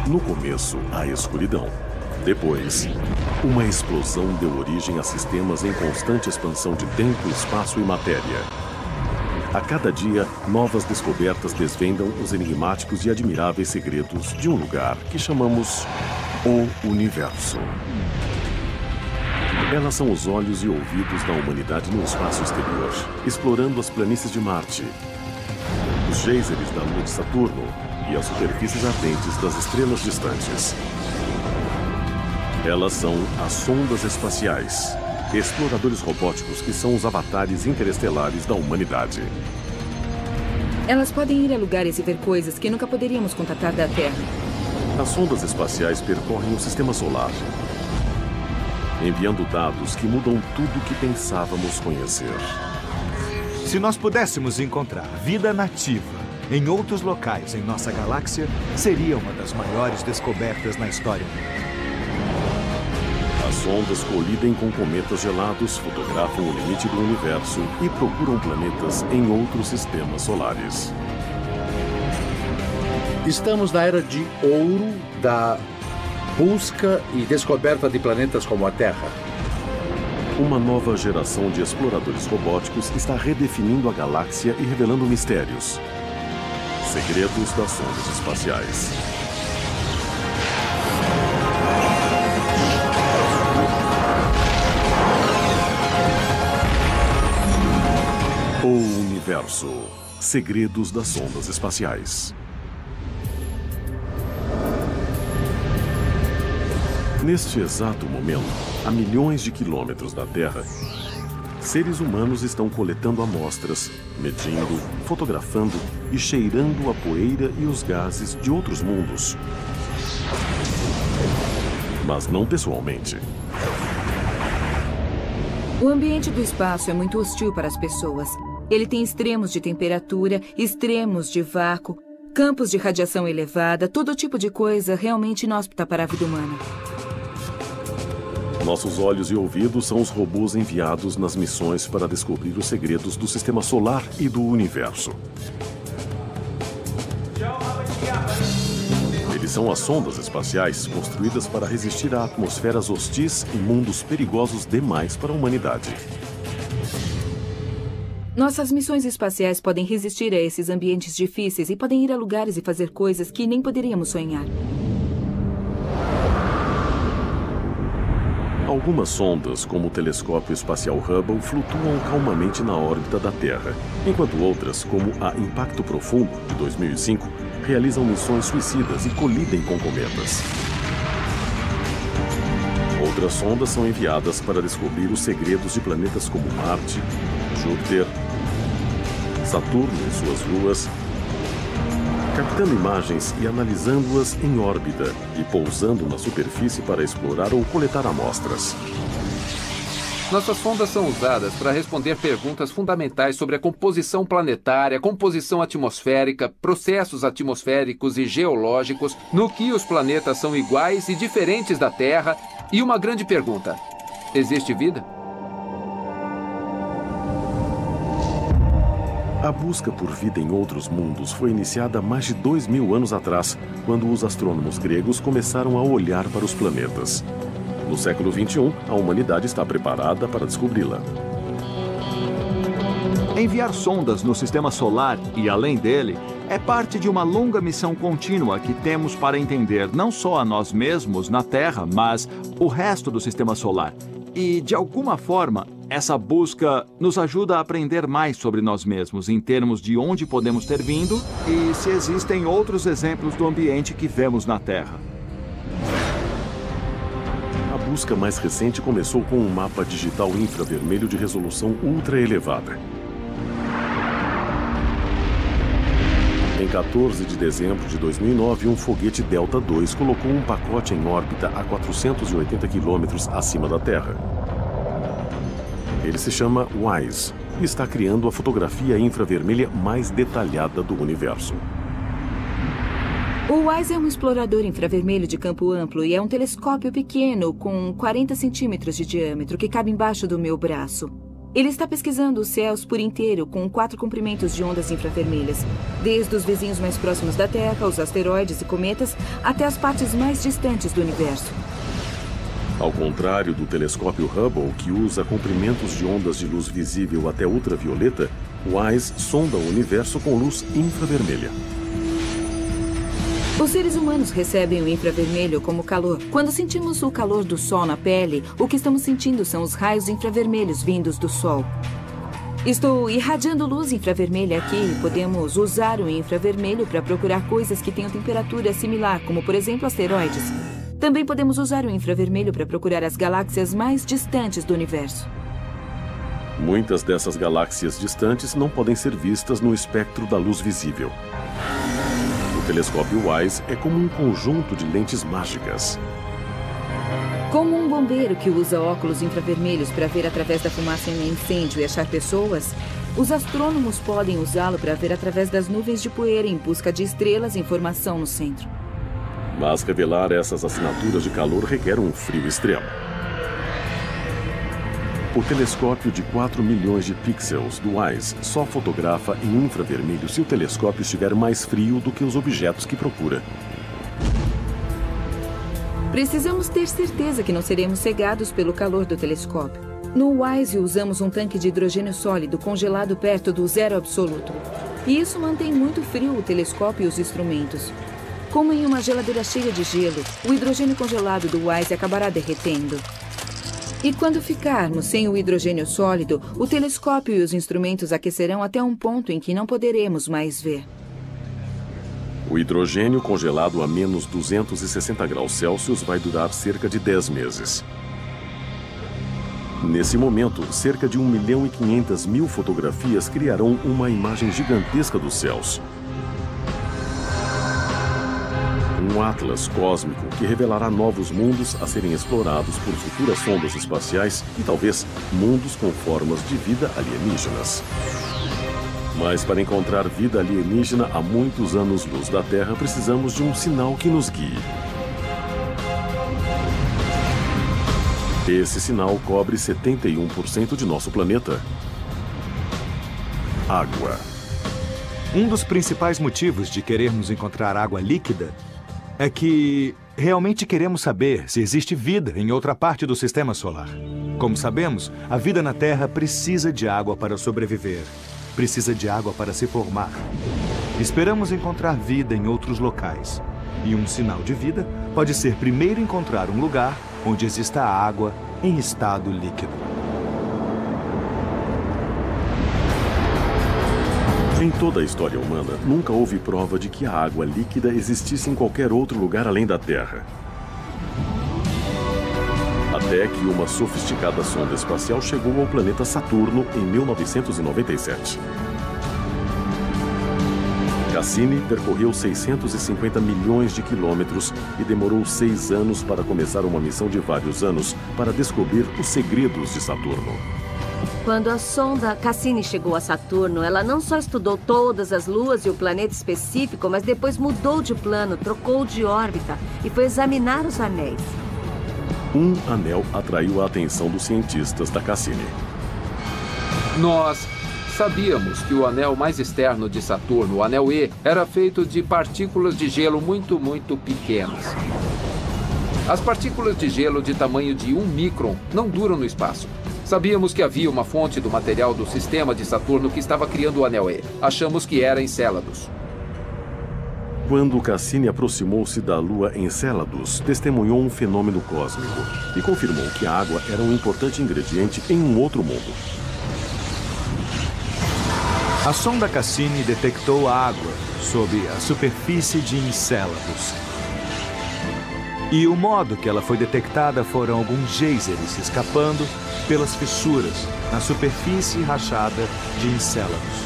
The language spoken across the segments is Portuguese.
No começo, a escuridão. Depois, uma explosão deu origem a sistemas em constante expansão de tempo, espaço e matéria. A cada dia, novas descobertas desvendam os enigmáticos e admiráveis segredos de um lugar que chamamos o Universo. Elas são os olhos e ouvidos da humanidade no espaço exterior, explorando as planícies de Marte, os geysers da Lua de Saturno e as superfícies ardentes das estrelas distantes. Elas são as sondas espaciais, exploradores robóticos que são os avatares interestelares da humanidade. Elas podem ir a lugares e ver coisas que nunca poderíamos contatar da Terra. As sondas espaciais percorrem o sistema solar, enviando dados que mudam tudo o que pensávamos conhecer. Se nós pudéssemos encontrar vida nativa em outros locais em nossa galáxia, seria uma das maiores descobertas na história. As sondas colidem com cometas gelados, fotografam o limite do universo e procuram planetas em outros sistemas solares. Estamos na era de ouro da busca e descoberta de planetas como a Terra. Uma nova geração de exploradores robóticos está redefinindo a galáxia e revelando mistérios. Segredos das sondas espaciais. O Universo. Segredos das sondas espaciais. Neste exato momento, a milhões de quilômetros da Terra, seres humanos estão coletando amostras, medindo, fotografando e cheirando a poeira e os gases de outros mundos. Mas não pessoalmente. O ambiente do espaço é muito hostil para as pessoas. Ele tem extremos de temperatura, extremos de vácuo, campos de radiação elevada, todo tipo de coisa realmente inóspita para a vida humana. Nossos olhos e ouvidos são os robôs enviados nas missões para descobrir os segredos do sistema solar e do universo. Eles são as sondas espaciais construídas para resistir a atmosferas hostis e mundos perigosos demais para a humanidade. Nossas missões espaciais podem resistir a esses ambientes difíceis e podem ir a lugares e fazer coisas que nem poderíamos sonhar. Algumas sondas, como o telescópio espacial Hubble, flutuam calmamente na órbita da Terra, enquanto outras, como a Impacto Profundo, de 2005, realizam missões suicidas e colidem com cometas. Outras sondas são enviadas para descobrir os segredos de planetas como Marte, Júpiter, Saturno e suas luas, captando imagens e analisando-as em órbita e pousando na superfície para explorar ou coletar amostras. Nossas sondas são usadas para responder perguntas fundamentais sobre a composição planetária, composição atmosférica, processos atmosféricos e geológicos, no que os planetas são iguais e diferentes da Terra, e uma grande pergunta: existe vida? A busca por vida em outros mundos foi iniciada há mais de 2000 anos atrás, quando os astrônomos gregos começaram a olhar para os planetas. No século XXI, a humanidade está preparada para descobri-la. Enviar sondas no sistema solar e além dele é parte de uma longa missão contínua que temos para entender não só a nós mesmos na Terra, mas o resto do sistema solar. E, de alguma forma, essa busca nos ajuda a aprender mais sobre nós mesmos, em termos de onde podemos ter vindo e se existem outros exemplos do ambiente que vemos na Terra. A busca mais recente começou com um mapa digital infravermelho de resolução ultra elevada. Em 14 de dezembro de 2009, um foguete Delta II colocou um pacote em órbita a 480 quilômetros acima da Terra. Ele se chama WISE e está criando a fotografia infravermelha mais detalhada do universo. O WISE é um explorador infravermelho de campo amplo e é um telescópio pequeno com 40 centímetros de diâmetro que cabe embaixo do meu braço. Ele está pesquisando os céus por inteiro com 4 comprimentos de ondas infravermelhas, desde os vizinhos mais próximos da Terra, os asteroides e cometas, até as partes mais distantes do universo. Ao contrário do telescópio Hubble, que usa comprimentos de ondas de luz visível até ultravioleta, o WISE sonda o universo com luz infravermelha. Os seres humanos recebem o infravermelho como calor. Quando sentimos o calor do Sol na pele, o que estamos sentindo são os raios infravermelhos vindos do Sol. Estou irradiando luz infravermelha aqui e podemos usar o infravermelho para procurar coisas que tenham temperatura similar, como, por exemplo, asteroides. Também podemos usar o infravermelho para procurar as galáxias mais distantes do universo. Muitas dessas galáxias distantes não podem ser vistas no espectro da luz visível. O telescópio WISE é como um conjunto de lentes mágicas. Como um bombeiro que usa óculos infravermelhos para ver através da fumaça em um incêndio e achar pessoas, os astrônomos podem usá-lo para ver através das nuvens de poeira em busca de estrelas em formação no centro. Mas revelar essas assinaturas de calor requer um frio extremo. O telescópio de 4 milhões de pixels do WISE só fotografa em infravermelho se o telescópio estiver mais frio do que os objetos que procura. Precisamos ter certeza que não seremos cegados pelo calor do telescópio. No WISE usamos um tanque de hidrogênio sólido congelado perto do zero absoluto. E isso mantém muito frio o telescópio e os instrumentos. Como em uma geladeira cheia de gelo, o hidrogênio congelado do WISE acabará derretendo. E quando ficarmos sem o hidrogênio sólido, o telescópio e os instrumentos aquecerão até um ponto em que não poderemos mais ver. O hidrogênio congelado a menos 260 graus Celsius vai durar cerca de 10 meses. Nesse momento, cerca de 1.500.000 fotografias criarão uma imagem gigantesca dos céus. Um atlas cósmico que revelará novos mundos a serem explorados por futuras sondas espaciais e talvez mundos com formas de vida alienígenas. Mas para encontrar vida alienígena a muitos anos-luz da Terra, precisamos de um sinal que nos guie. Esse sinal cobre 71% de nosso planeta. Água. Um dos principais motivos de querermos encontrar água líquida é que realmente queremos saber se existe vida em outra parte do sistema solar. Como sabemos, a vida na Terra precisa de água para sobreviver. Precisa de água para se formar. Esperamos encontrar vida em outros locais. E um sinal de vida pode ser primeiro encontrar um lugar onde exista água em estado líquido. Em toda a história humana, nunca houve prova de que a água líquida existisse em qualquer outro lugar além da Terra. Até que uma sofisticada sonda espacial chegou ao planeta Saturno em 1997. Cassini percorreu 650 milhões de quilômetros e demorou 6 anos para começar uma missão de vários anos para descobrir os segredos de Saturno. Quando a sonda Cassini chegou a Saturno, ela não só estudou todas as luas e o planeta específico, mas depois mudou de plano, trocou de órbita e foi examinar os anéis. Um anel atraiu a atenção dos cientistas da Cassini. Nós sabíamos que o anel mais externo de Saturno, o anel E, era feito de partículas de gelo muito pequenas. As partículas de gelo de tamanho de 1 micron não duram no espaço. Sabíamos que havia uma fonte do material do sistema de Saturno que estava criando o anel E. Achamos que era Encélados. Quando Cassini aproximou-se da Lua Encélados, testemunhou um fenômeno cósmico e confirmou que a água era um importante ingrediente em um outro mundo. A sonda Cassini detectou água sob a superfície de Encélados. E o modo que ela foi detectada foram alguns geysers escapando pelas fissuras na superfície rachada de Encélados.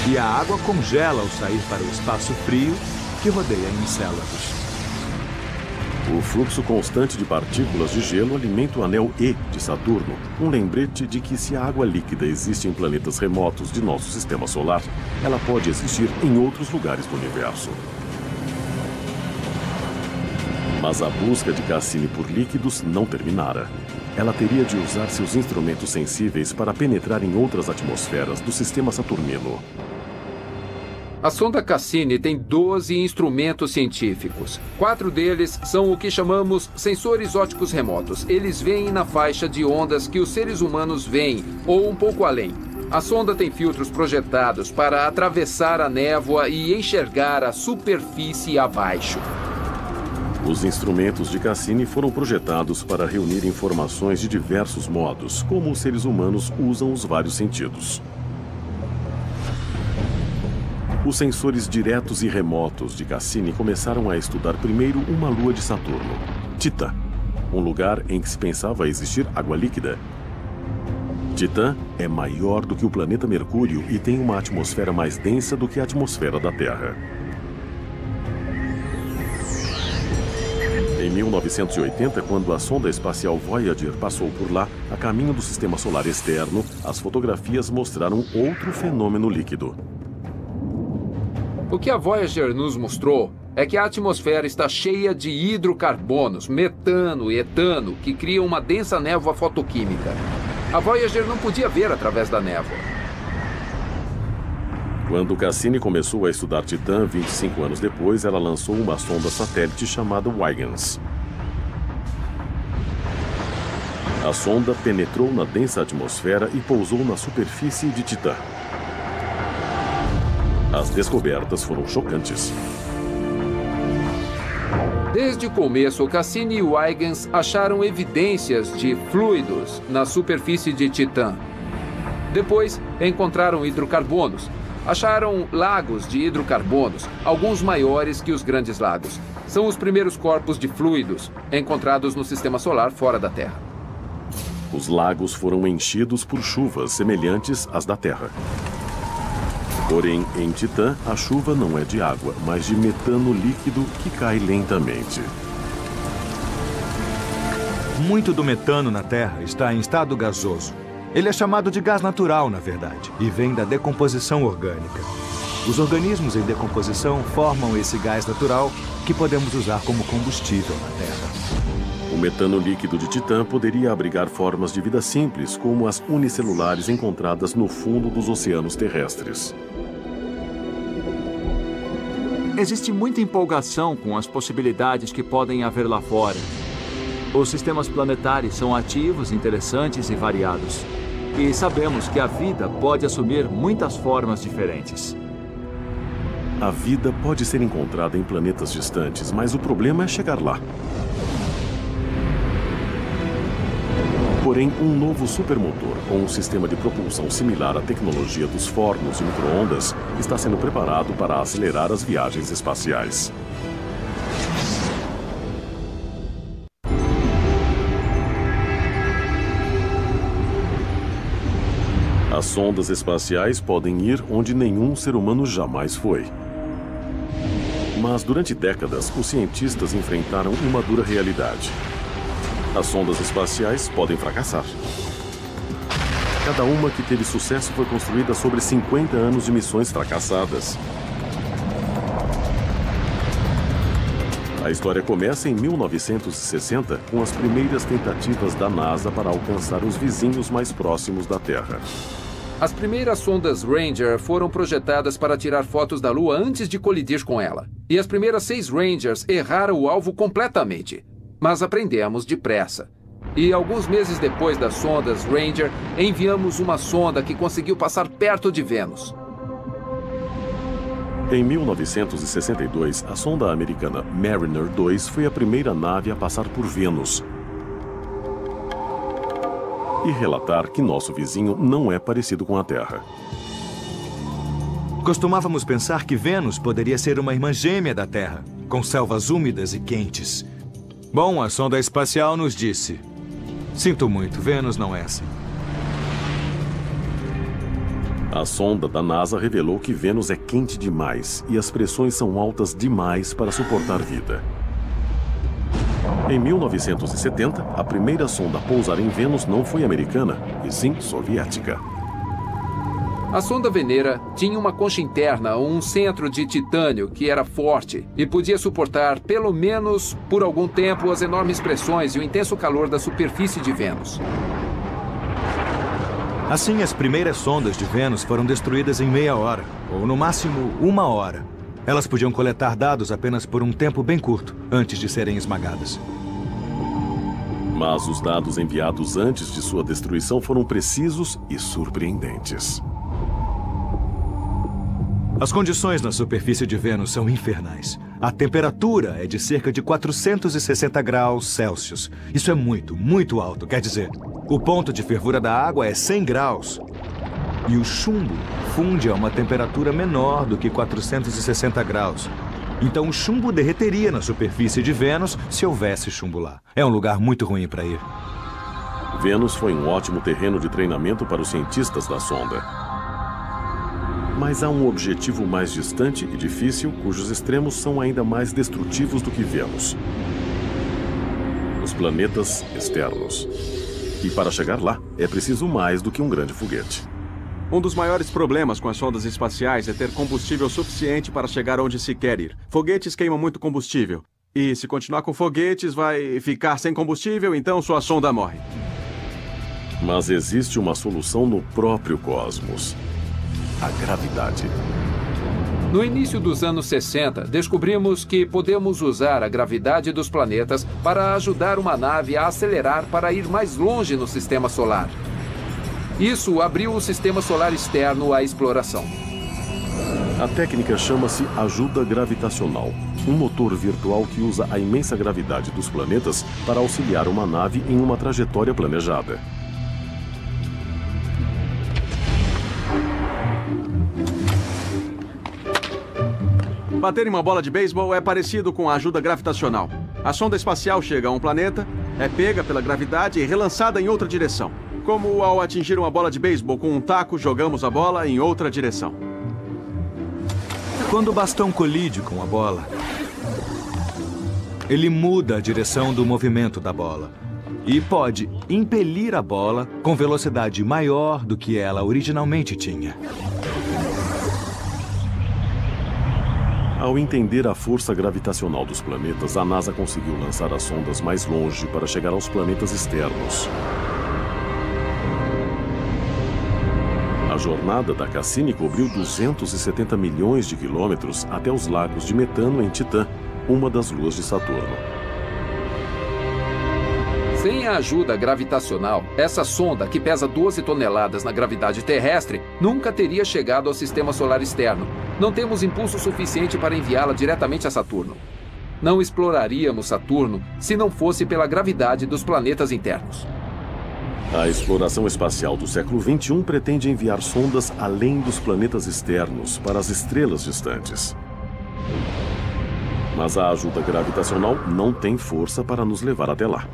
E a água congela ao sair para o espaço frio que rodeia Encélados. O fluxo constante de partículas de gelo alimenta o anel E de Saturno, um lembrete de que se a água líquida existe em planetas remotos de nosso sistema solar, ela pode existir em outros lugares do universo. Mas a busca de Cassini por líquidos não terminara. ela teria de usar seus instrumentos sensíveis para penetrar em outras atmosferas do sistema saturnino. A sonda Cassini tem 12 instrumentos científicos. 4 deles são o que chamamos sensores ópticos remotos. Eles veem na faixa de ondas que os seres humanos veem, ou um pouco além. A sonda tem filtros projetados para atravessar a névoa e enxergar a superfície abaixo. Os instrumentos de Cassini foram projetados para reunir informações de diversos modos, como os seres humanos usam os vários sentidos. Os sensores diretos e remotos de Cassini começaram a estudar primeiro uma lua de Saturno, Titã, um lugar em que se pensava existir água líquida. Titã é maior do que o planeta Mercúrio e tem uma atmosfera mais densa do que a atmosfera da Terra. Em 1980, quando a sonda espacial Voyager passou por lá, a caminho do sistema solar externo, as fotografias mostraram outro fenômeno líquido. O que a Voyager nos mostrou é que a atmosfera está cheia de hidrocarbonos, metano e etano, que criam uma densa névoa fotoquímica. A Voyager não podia ver através da névoa. Quando Cassini começou a estudar Titã, 25 anos depois, ela lançou uma sonda satélite chamada Huygens. A sonda penetrou na densa atmosfera e pousou na superfície de Titã. As descobertas foram chocantes. Desde o começo, Cassini e Huygens acharam evidências de fluidos na superfície de Titã. Depois, encontraram hidrocarbonos. Acharam lagos de hidrocarbonos, alguns maiores que os grandes lagos. São os primeiros corpos de fluidos encontrados no sistema solar fora da Terra. Os lagos foram enchidos por chuvas semelhantes às da Terra. Porém, em Titã, a chuva não é de água, mas de metano líquido que cai lentamente. Muito do metano na Terra está em estado gasoso. Ele é chamado de gás natural, na verdade, e vem da decomposição orgânica. Os organismos em decomposição formam esse gás natural que podemos usar como combustível na Terra. O metano líquido de Titã poderia abrigar formas de vida simples, como as unicelulares encontradas no fundo dos oceanos terrestres. Existe muita empolgação com as possibilidades que podem haver lá fora. Os sistemas planetários são ativos, interessantes e variados. E sabemos que a vida pode assumir muitas formas diferentes. A vida pode ser encontrada em planetas distantes, mas o problema é chegar lá. Porém, um novo supermotor, com um sistema de propulsão similar à tecnologia dos fornos e micro-ondas, está sendo preparado para acelerar as viagens espaciais. As sondas espaciais podem ir onde nenhum ser humano jamais foi. Mas durante décadas, os cientistas enfrentaram uma dura realidade. As sondas espaciais podem fracassar. Cada uma que teve sucesso foi construída sobre 50 anos de missões fracassadas. A história começa em 1960, com as primeiras tentativas da NASA para alcançar os vizinhos mais próximos da Terra. As primeiras sondas Ranger foram projetadas para tirar fotos da Lua antes de colidir com ela. E as primeiras 6 Rangers erraram o alvo completamente. Mas aprendemos depressa. E alguns meses depois das sondas Ranger, enviamos uma sonda que conseguiu passar perto de Vênus. Em 1962, a sonda americana Mariner 2 foi a primeira nave a passar por Vênus e relatar que nosso vizinho não é parecido com a Terra. Costumávamos pensar que Vênus poderia ser uma irmã gêmea da Terra, com selvas úmidas e quentes. Bom, a sonda espacial nos disse: sinto muito, Vênus não é assim. A sonda da NASA revelou que Vênus é quente demais e as pressões são altas demais para suportar vida. Em 1970, a primeira sonda a pousar em Vênus não foi americana, e sim soviética. A sonda Venera tinha uma concha interna, um centro de titânio que era forte e podia suportar, pelo menos por algum tempo, as enormes pressões e o intenso calor da superfície de Vênus. Assim, as primeiras sondas de Vênus foram destruídas em meia hora, ou no máximo 1 hora. Elas podiam coletar dados apenas por um tempo bem curto, antes de serem esmagadas. Mas os dados enviados antes de sua destruição foram precisos e surpreendentes. As condições na superfície de Vênus são infernais. A temperatura é de cerca de 460 graus Celsius. Isso é muito, muito alto. Quer dizer, o ponto de fervura da água é 100 graus. E o chumbo funde a uma temperatura menor do que 460 graus. Então o chumbo derreteria na superfície de Vênus se houvesse chumbo lá. É um lugar muito ruim para ir. Vênus foi um ótimo terreno de treinamento para os cientistas da sonda. Mas há um objetivo mais distante e difícil, cujos extremos são ainda mais destrutivos do que Vênus. Os planetas externos. E para chegar lá, é preciso mais do que um grande foguete. Um dos maiores problemas com as sondas espaciais é ter combustível suficiente para chegar onde se quer ir. Foguetes queimam muito combustível. E se continuar com foguetes, vai ficar sem combustível, então sua sonda morre. Mas existe uma solução no próprio cosmos. A gravidade. No início dos anos 60, descobrimos que podemos usar a gravidade dos planetas para ajudar uma nave a acelerar para ir mais longe no sistema solar. Isso abriu o sistema solar externo à exploração. A técnica chama-se ajuda gravitacional, um motor virtual que usa a imensa gravidade dos planetas para auxiliar uma nave em uma trajetória planejada. Bater em uma bola de beisebol é parecido com a ajuda gravitacional. A sonda espacial chega a um planeta, é pega pela gravidade e relançada em outra direção. Como ao atingir uma bola de beisebol com um taco, jogamos a bola em outra direção. Quando o bastão colide com a bola, ele muda a direção do movimento da bola e pode impelir a bola com velocidade maior do que ela originalmente tinha. Ao entender a força gravitacional dos planetas, a NASA conseguiu lançar as sondas mais longe para chegar aos planetas externos. A jornada da Cassini cobriu 270 milhões de quilômetros até os lagos de metano em Titã, uma das luas de Saturno. Sem a ajuda gravitacional, essa sonda, que pesa 12 toneladas na gravidade terrestre, nunca teria chegado ao sistema solar externo. Não temos impulso suficiente para enviá-la diretamente a Saturno. Não exploraríamos Saturno se não fosse pela gravidade dos planetas internos. A exploração espacial do século XXI pretende enviar sondas além dos planetas externos para as estrelas distantes. Mas a ajuda gravitacional não tem força para nos levar até lá.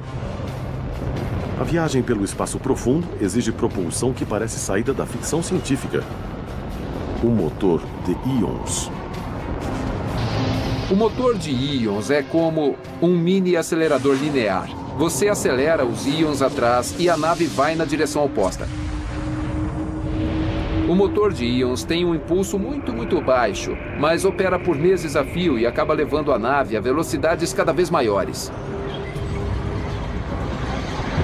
A viagem pelo espaço profundo exige propulsão que parece saída da ficção científica. O motor de íons. O motor de íons é como um mini acelerador linear. Você acelera os íons atrás e a nave vai na direção oposta. O motor de íons tem um impulso muito baixo, mas opera por meses a fio e acaba levando a nave a velocidades cada vez maiores.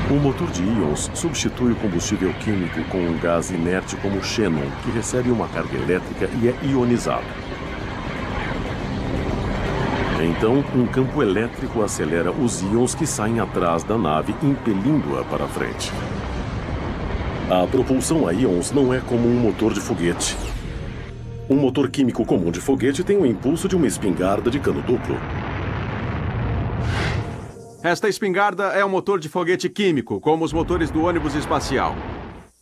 O motor de íons substitui o combustível químico com um gás inerte como o xenon, que recebe uma carga elétrica e é ionizado. Então, um campo elétrico acelera os íons que saem atrás da nave, impelindo-a para frente. A propulsão a íons não é como um motor de foguete. Um motor químico comum de foguete tem o impulso de uma espingarda de cano duplo. Esta espingarda é um motor de foguete químico, como os motores do ônibus espacial.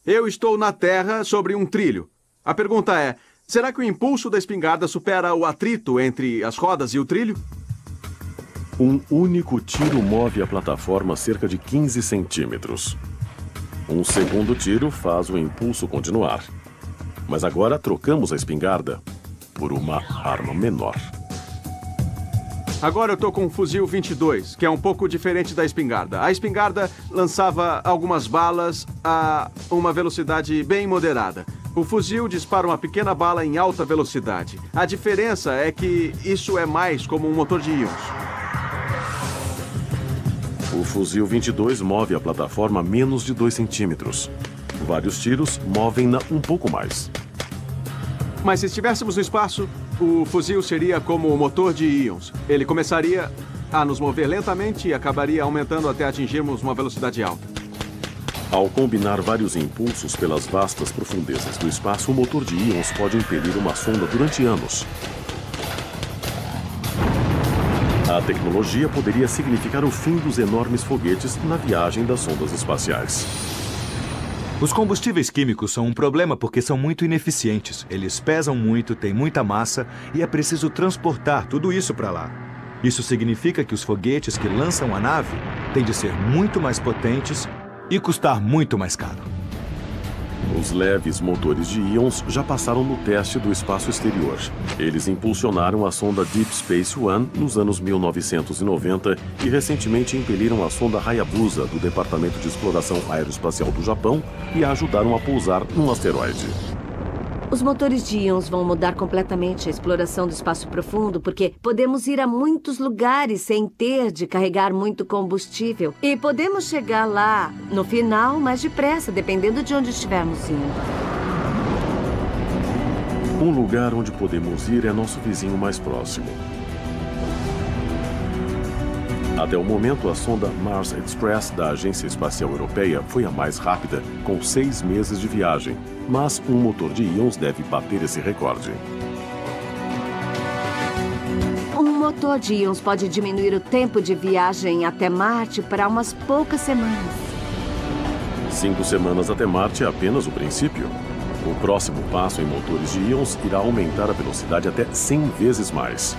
Eu estou na Terra sobre um trilho. A pergunta é, será que o impulso da espingarda supera o atrito entre as rodas e o trilho? Um único tiro move a plataforma cerca de 15 centímetros. Um segundo tiro faz o impulso continuar. Mas agora trocamos a espingarda por uma arma menor. Agora eu tô com um fuzil 22, que é um pouco diferente da espingarda. A espingarda lançava algumas balas a uma velocidade bem moderada. O fuzil dispara uma pequena bala em alta velocidade. A diferença é que isso é mais como um motor de íons. O fuzil 22 move a plataforma a menos de 2 centímetros. Vários tiros movem-na um pouco mais. Mas se estivéssemos no espaço, o fuzil seria como o motor de íons. Ele começaria a nos mover lentamente e acabaria aumentando até atingirmos uma velocidade alta. Ao combinar vários impulsos pelas vastas profundezas do espaço, o motor de íons pode impelir uma sonda durante anos. A tecnologia poderia significar o fim dos enormes foguetes na viagem das sondas espaciais. Os combustíveis químicos são um problema porque são muito ineficientes. Eles pesam muito, têm muita massa e é preciso transportar tudo isso para lá. Isso significa que os foguetes que lançam a nave têm de ser muito mais potentes e custar muito mais caro. Os leves motores de íons já passaram no teste do espaço exterior. Eles impulsionaram a sonda Deep Space One nos anos 1990 e recentemente impeliram a sonda Hayabusa do Departamento de Exploração Aeroespacial do Japão e a ajudaram a pousar num asteroide. Os motores de íons vão mudar completamente a exploração do espaço profundo, porque podemos ir a muitos lugares sem ter de carregar muito combustível. E podemos chegar lá, no final, mais depressa, dependendo de onde estivermos indo. Um lugar onde podemos ir é nosso vizinho mais próximo. Até o momento, a sonda Mars Express da Agência Espacial Europeia foi a mais rápida, com 6 meses de viagem. Mas um motor de íons deve bater esse recorde. Um motor de íons pode diminuir o tempo de viagem até Marte para umas poucas semanas. 5 semanas até Marte é apenas o princípio. O próximo passo em motores de íons irá aumentar a velocidade até 100 vezes mais.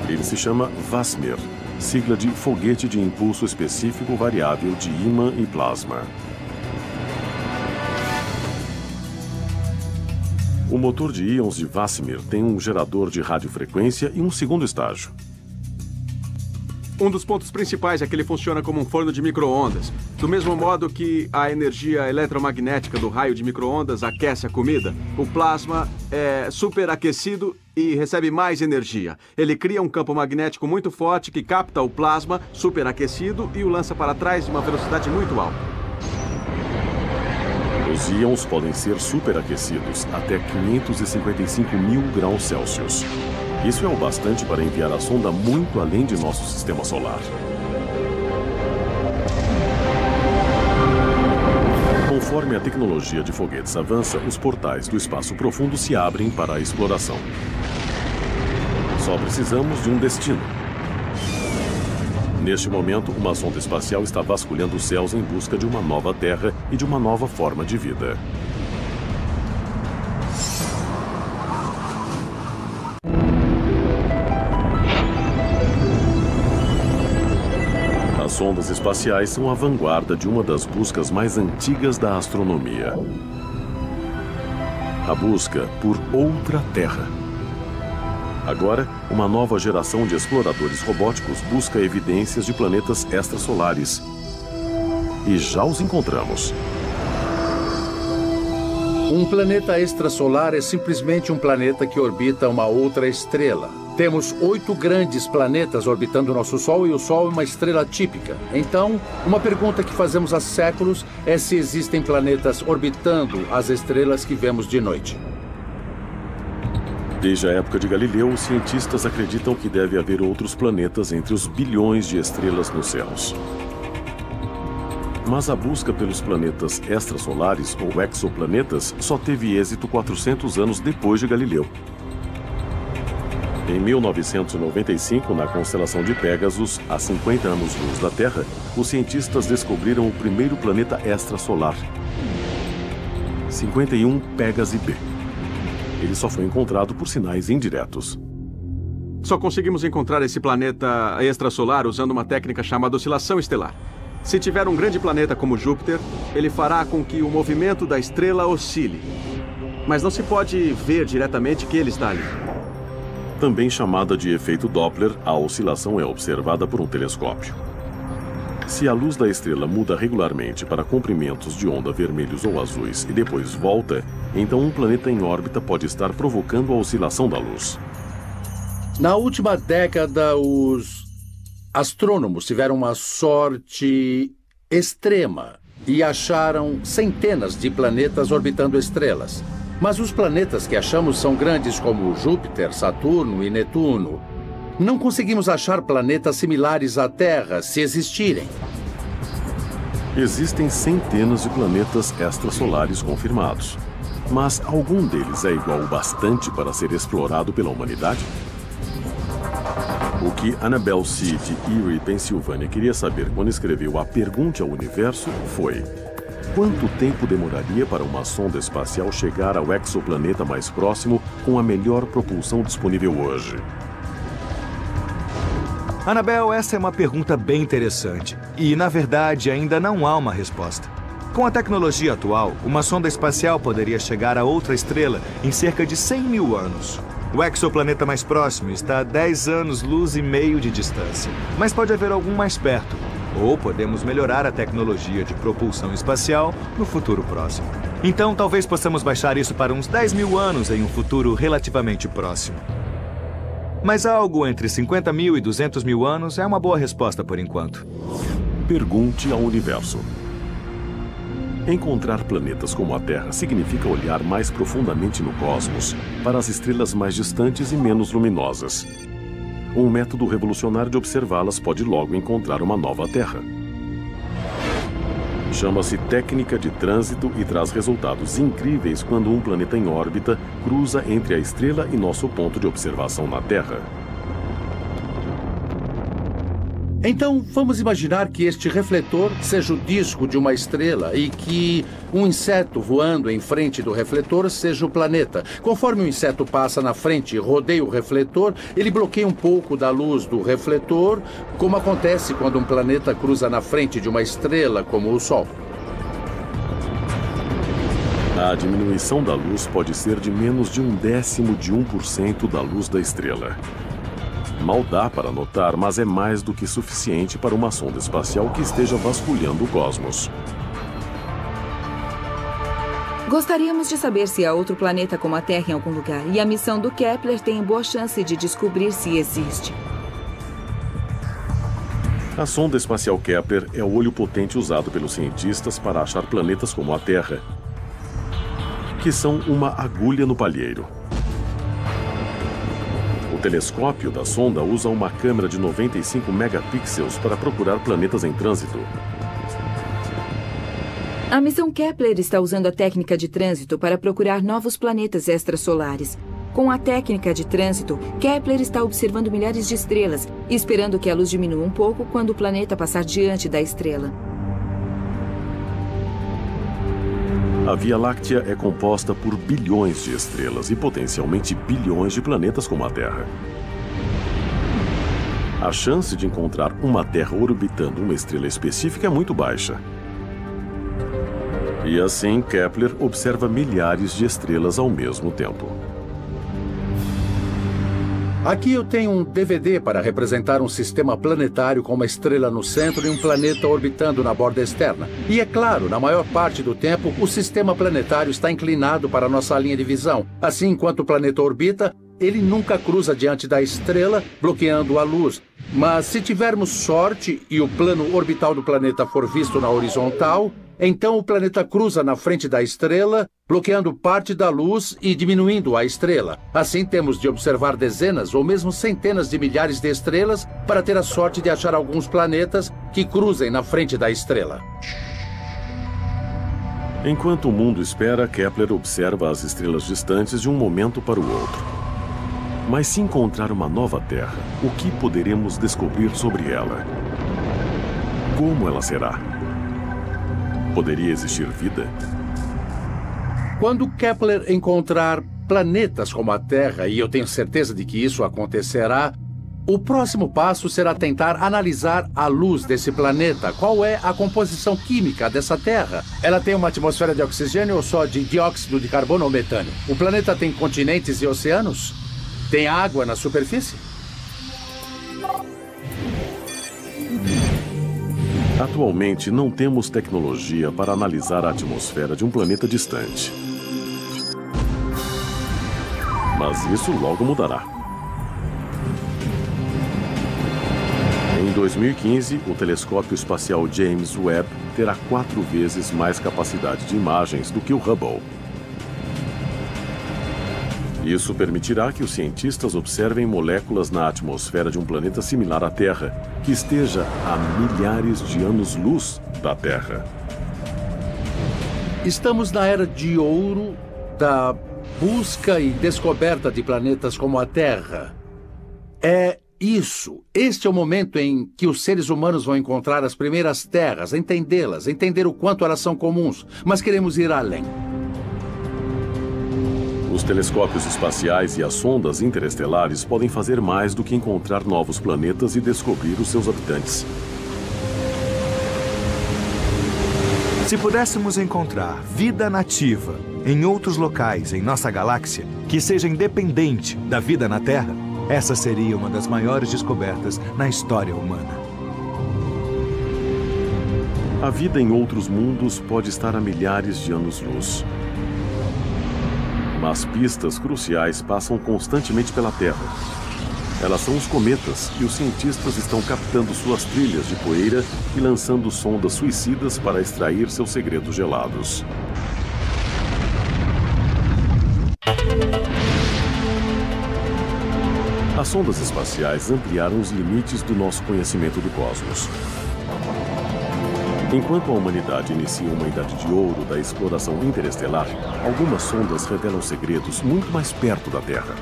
Ele se chama VASMIR, sigla de Foguete de Impulso Específico Variável de Ímã e Plasma. O motor de íons de VASMIR tem um gerador de radiofrequência e um segundo estágio. Um dos pontos principais é que ele funciona como um forno de micro-ondas. Do mesmo modo que a energia eletromagnética do raio de micro-ondas aquece a comida, o plasma é superaquecido e recebe mais energia. Ele cria um campo magnético muito forte que capta o plasma superaquecido e o lança para trás de uma velocidade muito alta. Os íons podem ser superaquecidos até 555 mil graus Celsius. Isso é o bastante para enviar a sonda muito além de nosso sistema solar. Conforme a tecnologia de foguetes avança, os portais do espaço profundo se abrem para a exploração. Só precisamos de um destino. Neste momento, uma sonda espacial está vasculhando os céus em busca de uma nova Terra e de uma nova forma de vida. As sondas espaciais são a vanguarda de uma das buscas mais antigas da astronomia. A busca por outra Terra. Agora, uma nova geração de exploradores robóticos busca evidências de planetas extrasolares. E já os encontramos. Um planeta extrasolar é simplesmente um planeta que orbita uma outra estrela. Temos 8 grandes planetas orbitando o nosso Sol e o Sol é uma estrela típica. Então, uma pergunta que fazemos há séculos é se existem planetas orbitando as estrelas que vemos de noite. Desde a época de Galileu, os cientistas acreditam que deve haver outros planetas entre os bilhões de estrelas nos céus. Mas a busca pelos planetas extrasolares ou exoplanetas só teve êxito 400 anos depois de Galileu. Em 1995, na constelação de Pégasus, a 50 anos-luz da Terra, os cientistas descobriram o primeiro planeta extrasolar, 51 Pégase B. Ele só foi encontrado por sinais indiretos. Só conseguimos encontrar esse planeta extrasolar usando uma técnica chamada oscilação estelar. Se tiver um grande planeta como Júpiter, ele fará com que o movimento da estrela oscile. Mas não se pode ver diretamente que ele está ali. Também chamada de efeito Doppler, a oscilação é observada por um telescópio. Se a luz da estrela muda regularmente para comprimentos de onda vermelhos ou azuis e depois volta, então um planeta em órbita pode estar provocando a oscilação da luz. Na última década, os astrônomos tiveram uma sorte extrema e acharam centenas de planetas orbitando estrelas. Mas os planetas que achamos são grandes como Júpiter, Saturno e Netuno. Não conseguimos achar planetas similares à Terra, se existirem. Existem centenas de planetas extrasolares confirmados. Mas algum deles é igual o bastante para ser explorado pela humanidade? O que Annabel C. de Erie, Pensilvânia, queria saber quando escreveu A Pergunta ao Universo foi: quanto tempo demoraria para uma sonda espacial chegar ao exoplaneta mais próximo com a melhor propulsão disponível hoje? Annabel, essa é uma pergunta bem interessante. E, na verdade, ainda não há uma resposta. Com a tecnologia atual, uma sonda espacial poderia chegar a outra estrela em cerca de 100 mil anos. O exoplaneta mais próximo está a 10 anos-luz e meio de distância, mas pode haver algum mais perto. Ou podemos melhorar a tecnologia de propulsão espacial no futuro próximo. Então, talvez possamos baixar isso para uns 10 mil anos em um futuro relativamente próximo. Mas algo entre 50 mil e 200 mil anos é uma boa resposta por enquanto. Pergunte ao universo. Encontrar planetas como a Terra significa olhar mais profundamente no cosmos, para as estrelas mais distantes e menos luminosas. Um método revolucionário de observá-las pode logo encontrar uma nova Terra. Chama-se técnica de trânsito e traz resultados incríveis quando um planeta em órbita cruza entre a estrela e nosso ponto de observação na Terra. Então, vamos imaginar que este refletor seja o disco de uma estrela e que um inseto voando em frente do refletor seja o planeta. Conforme o inseto passa na frente e rodeia o refletor, ele bloqueia um pouco da luz do refletor, como acontece quando um planeta cruza na frente de uma estrela, como o Sol. A diminuição da luz pode ser de menos de 0,1% da luz da estrela. Mal dá para notar, mas é mais do que suficiente para uma sonda espacial que esteja vasculhando o cosmos. Gostaríamos de saber se há outro planeta como a Terra em algum lugar, e a missão do Kepler tem boa chance de descobrir se existe. A sonda espacial Kepler é o olho potente usado pelos cientistas para achar planetas como a Terra, que são uma agulha no palheiro. O telescópio da sonda usa uma câmera de 95 megapixels para procurar planetas em trânsito. A missão Kepler está usando a técnica de trânsito para procurar novos planetas extrasolares. Com a técnica de trânsito, Kepler está observando milhares de estrelas, esperando que a luz diminua um pouco quando o planeta passar diante da estrela. A Via Láctea é composta por bilhões de estrelas e potencialmente bilhões de planetas como a Terra. A chance de encontrar uma Terra orbitando uma estrela específica é muito baixa. E assim, Kepler observa milhares de estrelas ao mesmo tempo. Aqui eu tenho um DVD para representar um sistema planetário com uma estrela no centro e um planeta orbitando na borda externa. E é claro, na maior parte do tempo, o sistema planetário está inclinado para a nossa linha de visão. Assim, enquanto o planeta orbita, ele nunca cruza diante da estrela, bloqueando a luz. Mas se tivermos sorte e o plano orbital do planeta for visto na horizontal, então o planeta cruza na frente da estrela, bloqueando parte da luz e diminuindo a estrela. Assim, temos de observar dezenas ou mesmo centenas de milhares de estrelas para ter a sorte de achar alguns planetas que cruzem na frente da estrela. Enquanto o mundo espera, Kepler observa as estrelas distantes de um momento para o outro. Mas se encontrar uma nova Terra, o que poderemos descobrir sobre ela? Como ela será? Poderia existir vida? Quando Kepler encontrar planetas como a Terra, e eu tenho certeza de que isso acontecerá, o próximo passo será tentar analisar a luz desse planeta. Qual é a composição química dessa Terra? Ela tem uma atmosfera de oxigênio ou só de dióxido de carbono ou metânio? O planeta tem continentes e oceanos? Tem água na superfície? Atualmente, não temos tecnologia para analisar a atmosfera de um planeta distante. Mas isso logo mudará. Em 2015, o telescópio espacial James Webb terá 4 vezes mais capacidade de imagens do que o Hubble. Isso permitirá que os cientistas observem moléculas na atmosfera de um planeta similar à Terra, que esteja a milhares de anos-luz da Terra. Estamos na era de ouro da busca e descoberta de planetas como a Terra. Este é o momento em que os seres humanos vão encontrar as primeiras terras, entendê-las, entender o quanto elas são comuns, mas queremos ir além. Os telescópios espaciais e as sondas interestelares podem fazer mais do que encontrar novos planetas e descobrir os seus habitantes. Se pudéssemos encontrar vida nativa em outros locais em nossa galáxia que seja independente da vida na Terra, essa seria uma das maiores descobertas na história humana. A vida em outros mundos pode estar a milhares de anos-luz. Mas pistas cruciais passam constantemente pela Terra. Elas são os cometas, e os cientistas estão captando suas trilhas de poeira e lançando sondas suicidas para extrair seus segredos gelados. As sondas espaciais ampliaram os limites do nosso conhecimento do cosmos. Enquanto a humanidade inicia uma idade de ouro da exploração interestelar, algumas sondas revelam segredos muito mais perto da Terra.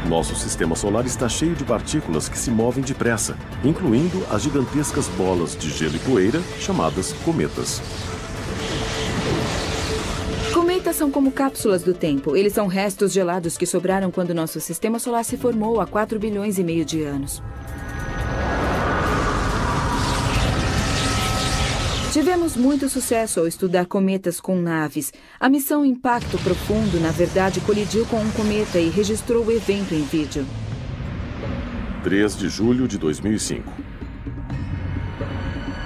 Nosso sistema solar está cheio de partículas que se movem depressa, incluindo as gigantescas bolas de gelo e poeira chamadas cometas. Cometas são como cápsulas do tempo. Eles são restos gelados que sobraram quando nosso sistema solar se formou há 4,5 bilhões de anos. Tivemos muito sucesso ao estudar cometas com naves. A missão Impacto Profundo, na verdade, colidiu com um cometa e registrou o evento em vídeo. 3 de julho de 2005.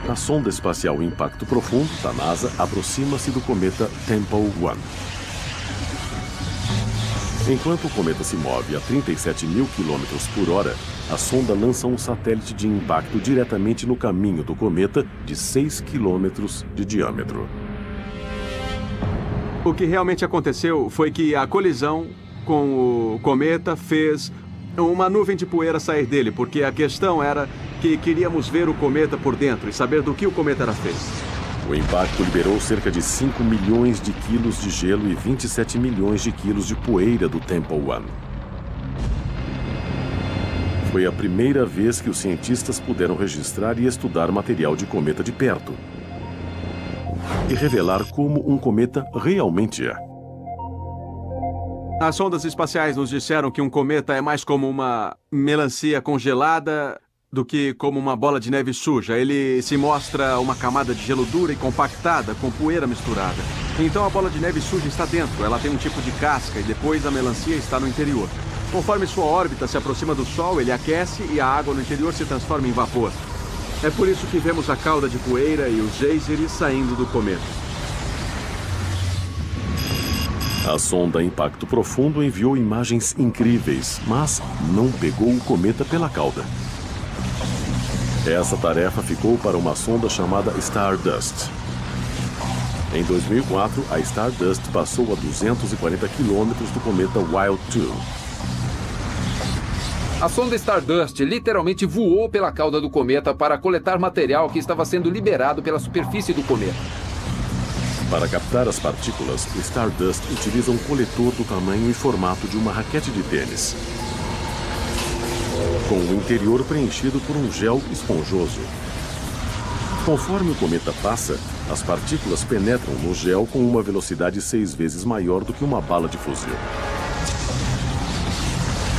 A sonda espacial Impacto Profundo, da NASA, aproxima-se do cometa Tempel 1. Enquanto o cometa se move a 37.000 km/h, a sonda lança um satélite de impacto diretamente no caminho do cometa de 6 km de diâmetro. O que realmente aconteceu foi que a colisão com o cometa fez uma nuvem de poeira sair dele, porque a questão era que queríamos ver o cometa por dentro e saber do que o cometa era feito. O impacto liberou cerca de 5 milhões de quilos de gelo e 27 milhões de quilos de poeira do Tempel 1. Foi a primeira vez que os cientistas puderam registrar e estudar material de cometa de perto e revelar como um cometa realmente é. As sondas espaciais nos disseram que um cometa é mais como uma melancia congelada do que como uma bola de neve suja. Ele se mostra uma camada de gelo dura e compactada com poeira misturada. Então a bola de neve suja está dentro, ela tem um tipo de casca e depois a melancia está no interior. Conforme sua órbita se aproxima do Sol, ele aquece e a água no interior se transforma em vapor. É por isso que vemos a cauda de poeira e os geysers saindo do cometa. A sonda Impacto Profundo enviou imagens incríveis, mas não pegou o cometa pela cauda. Essa tarefa ficou para uma sonda chamada Stardust. Em 2004, a Stardust passou a 240 quilômetros do cometa Wild 2. A sonda Stardust literalmente voou pela cauda do cometa para coletar material que estava sendo liberado pela superfície do cometa. Para captar as partículas, Stardust utiliza um coletor do tamanho e formato de uma raquete de tênis, com o interior preenchido por um gel esponjoso. Conforme o cometa passa, as partículas penetram no gel com uma velocidade 6 vezes maior do que uma bala de fuzil.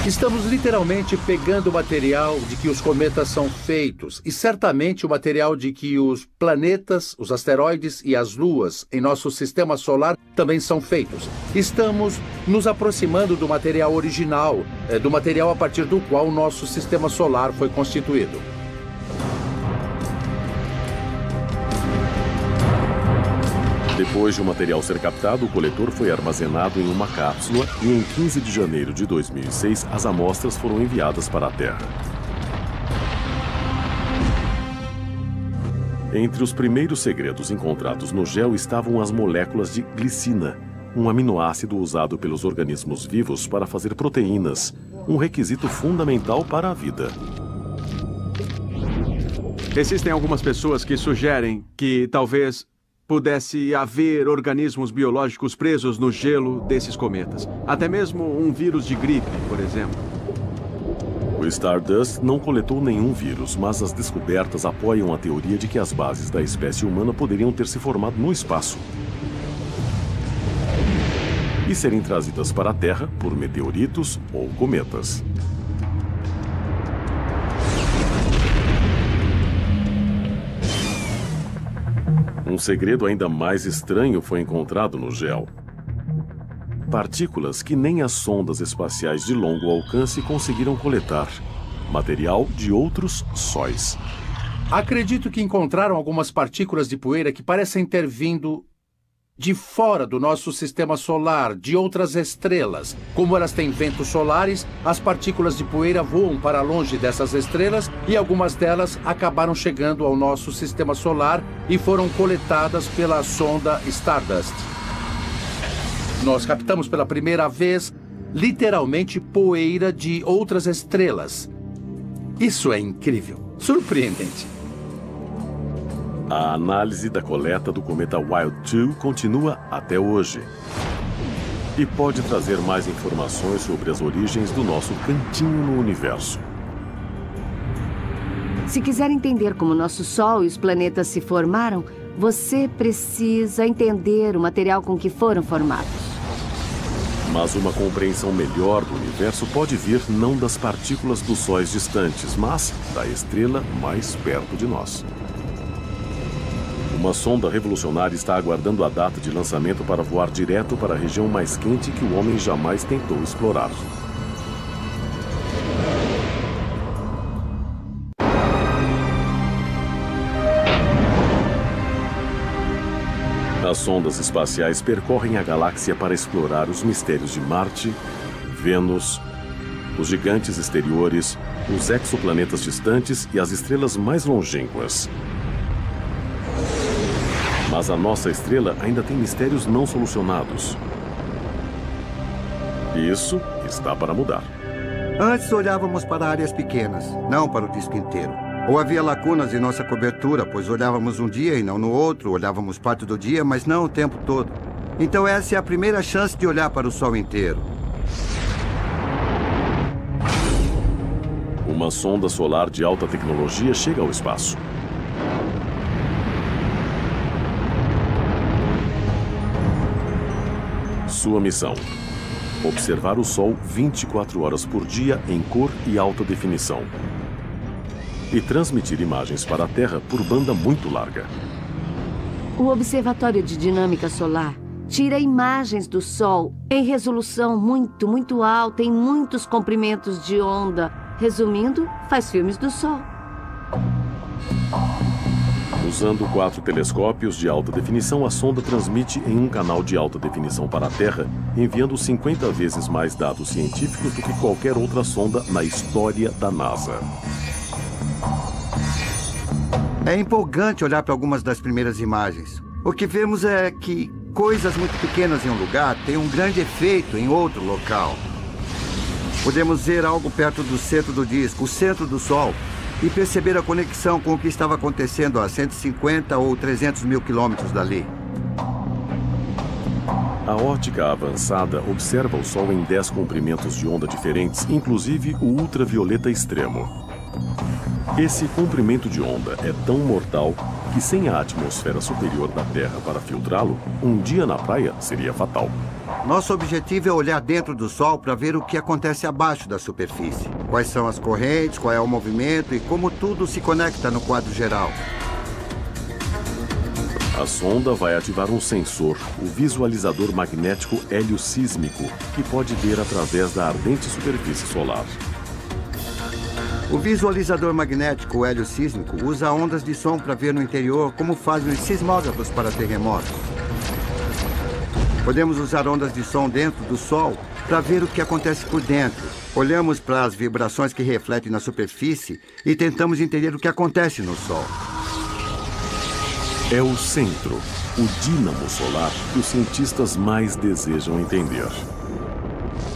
Estamos literalmente pegando o material de que os cometas são feitos e certamente o material de que os planetas, os asteroides e as luas em nosso sistema solar também são feitos. Estamos nos aproximando do material original, do material a partir do qual o nosso sistema solar foi constituído. Depois de o material ser captado, o coletor foi armazenado em uma cápsula e em 15 de janeiro de 2006, as amostras foram enviadas para a Terra. Entre os primeiros segredos encontrados no gel estavam as moléculas de glicina, um aminoácido usado pelos organismos vivos para fazer proteínas, um requisito fundamental para a vida. Existem algumas pessoas que sugerem que talvez pudesse haver organismos biológicos presos no gelo desses cometas. Até mesmo um vírus de gripe, por exemplo. O Stardust não coletou nenhum vírus, mas as descobertas apoiam a teoria de que as bases da espécie humana poderiam ter se formado no espaço e serem trazidas para a Terra por meteoritos ou cometas. Um segredo ainda mais estranho foi encontrado no gel. Partículas que nem as sondas espaciais de longo alcance conseguiram coletar. Material de outros sóis. Acredito que encontraram algumas partículas de poeira que parecem ter vindo de fora do nosso sistema solar, de outras estrelas. Como elas têm ventos solares, as partículas de poeira voam para longe dessas estrelas e algumas delas acabaram chegando ao nosso sistema solar e foram coletadas pela sonda Stardust. Nós captamos pela primeira vez, literalmente, poeira de outras estrelas. Isso é incrível, surpreendente. A análise da coleta do cometa Wild 2 continua até hoje. E pode trazer mais informações sobre as origens do nosso cantinho no universo. Se quiser entender como nosso Sol e os planetas se formaram, você precisa entender o material com que foram formados. Mas uma compreensão melhor do universo pode vir não das partículas dos sóis distantes, mas da estrela mais perto de nós. Uma sonda revolucionária está aguardando a data de lançamento para voar direto para a região mais quente que o homem jamais tentou explorar. As sondas espaciais percorrem a galáxia para explorar os mistérios de Marte, Vênus, os gigantes exteriores, os exoplanetas distantes e as estrelas mais longínquas. Mas a nossa estrela ainda tem mistérios não solucionados. Isso está para mudar. Antes olhávamos para áreas pequenas, não para o disco inteiro. Ou havia lacunas em nossa cobertura, pois olhávamos um dia e não no outro, olhávamos parte do dia, mas não o tempo todo. Então essa é a primeira chance de olhar para o Sol inteiro. Uma sonda solar de alta tecnologia chega ao espaço. Sua missão: observar o Sol 24 horas por dia em cor e alta definição. E transmitir imagens para a Terra por banda muito larga. O Observatório de Dinâmica Solar tira imagens do Sol em resolução muito alta, em muitos comprimentos de onda. Resumindo, faz filmes do Sol. Usando 4 telescópios de alta definição, a sonda transmite em um canal de alta definição para a Terra, enviando 50 vezes mais dados científicos do que qualquer outra sonda na história da NASA. É empolgante olhar para algumas das primeiras imagens. O que vemos é que coisas muito pequenas em um lugar têm um grande efeito em outro local. Podemos ver algo perto do centro do disco, o centro do Sol, e perceber a conexão com o que estava acontecendo a 150 ou 300 mil quilômetros dali. A ótica avançada observa o Sol em 10 comprimentos de onda diferentes, inclusive o ultravioleta extremo. Esse comprimento de onda é tão mortal que, sem a atmosfera superior da Terra para filtrá-lo, um dia na praia seria fatal. Nosso objetivo é olhar dentro do Sol para ver o que acontece abaixo da superfície. Quais são as correntes, qual é o movimento e como tudo se conecta no quadro geral. A sonda vai ativar um sensor, o visualizador magnético heliosísmico, que pode ver através da ardente superfície solar. O visualizador magnético heliosísmico usa ondas de som para ver no interior como fazem os sismógrafos para terremotos. Podemos usar ondas de som dentro do Sol para ver o que acontece por dentro. Olhamos para as vibrações que refletem na superfície e tentamos entender o que acontece no Sol. É o centro, o dínamo solar, que os cientistas mais desejam entender.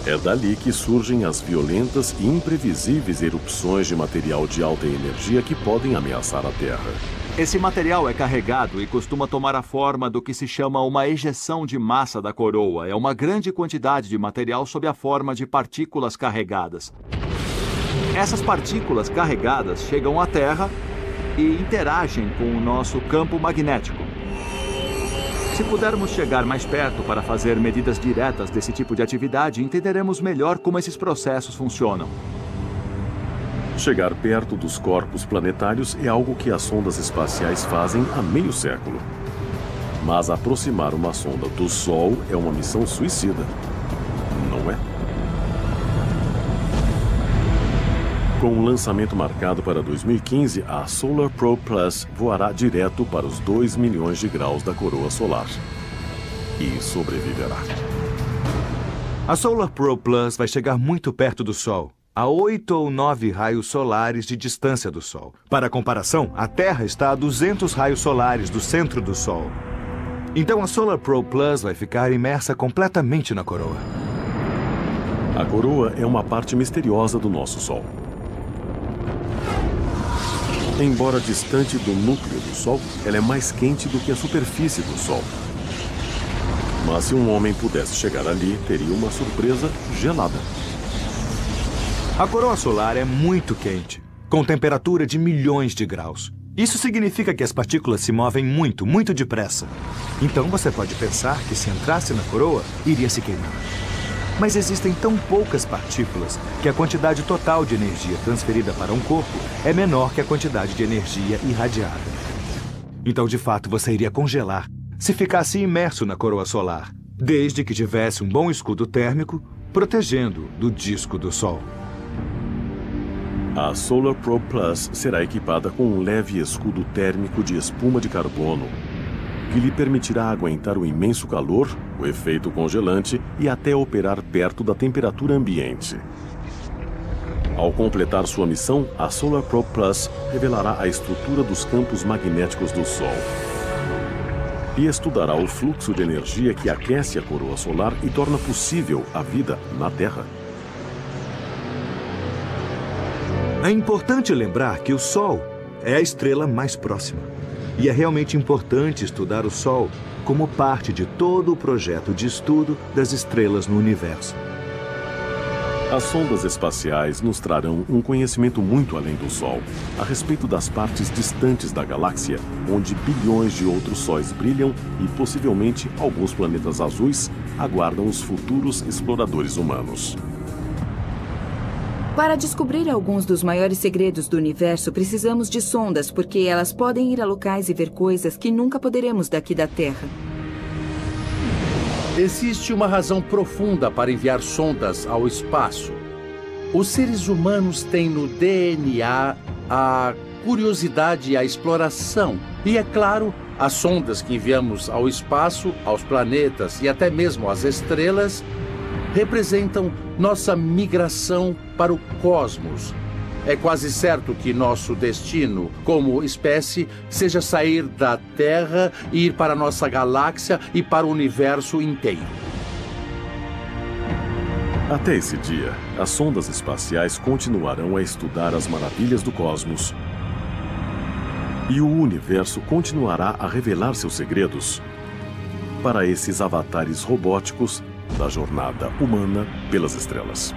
É dali que surgem as violentas e imprevisíveis erupções de material de alta energia que podem ameaçar a Terra. Esse material é carregado e costuma tomar a forma do que se chama uma ejeção de massa da coroa. É uma grande quantidade de material sob a forma de partículas carregadas. Essas partículas carregadas chegam à Terra e interagem com o nosso campo magnético. Se pudermos chegar mais perto para fazer medidas diretas desse tipo de atividade, entenderemos melhor como esses processos funcionam. Chegar perto dos corpos planetários é algo que as sondas espaciais fazem há meio século. Mas aproximar uma sonda do Sol é uma missão suicida, não é? Com o lançamento marcado para 2015, a Solar Probe Plus voará direto para os 2 milhões de graus da coroa solar. E sobreviverá. A Solar Probe Plus vai chegar muito perto do Sol, a 8 ou 9 raios solares de distância do Sol. Para comparação, a Terra está a 200 raios solares do centro do Sol. Então a Solar Probe Plus vai ficar imersa completamente na coroa. A coroa é uma parte misteriosa do nosso Sol. Embora distante do núcleo do Sol, ela é mais quente do que a superfície do Sol. Mas se um homem pudesse chegar ali, teria uma surpresa gelada. A coroa solar é muito quente, com temperatura de milhões de graus. Isso significa que as partículas se movem muito, muito depressa. Então você pode pensar que se entrasse na coroa, iria se queimar. Mas existem tão poucas partículas que a quantidade total de energia transferida para um corpo é menor que a quantidade de energia irradiada. Então, de fato, você iria congelar se ficasse imerso na coroa solar, desde que tivesse um bom escudo térmico protegendo do disco do Sol. A Solar Probe Plus será equipada com um leve escudo térmico de espuma de carbono, que lhe permitirá aguentar o imenso calor, o efeito congelante e até operar perto da temperatura ambiente. Ao completar sua missão, a Solar Probe Plus revelará a estrutura dos campos magnéticos do Sol e estudará o fluxo de energia que aquece a coroa solar e torna possível a vida na Terra. É importante lembrar que o Sol é a estrela mais próxima. E é realmente importante estudar o Sol como parte de todo o projeto de estudo das estrelas no universo. As sondas espaciais nos trarão um conhecimento muito além do Sol, a respeito das partes distantes da galáxia, onde bilhões de outros sóis brilham e possivelmente alguns planetas azuis aguardam os futuros exploradores humanos. Para descobrir alguns dos maiores segredos do universo, precisamos de sondas, porque elas podem ir a locais e ver coisas que nunca poderemos daqui da Terra. Existe uma razão profunda para enviar sondas ao espaço. Os seres humanos têm no DNA a curiosidade e a exploração. E, é claro, as sondas que enviamos ao espaço, aos planetas e até mesmo às estrelas representam nossa migração para o cosmos. É quase certo que nosso destino, como espécie, seja sair da Terra e ir para a nossa galáxia e para o universo inteiro. Até esse dia, as sondas espaciais continuarão a estudar as maravilhas do cosmos. E o universo continuará a revelar seus segredos para esses avatares robóticos da jornada humana pelas estrelas.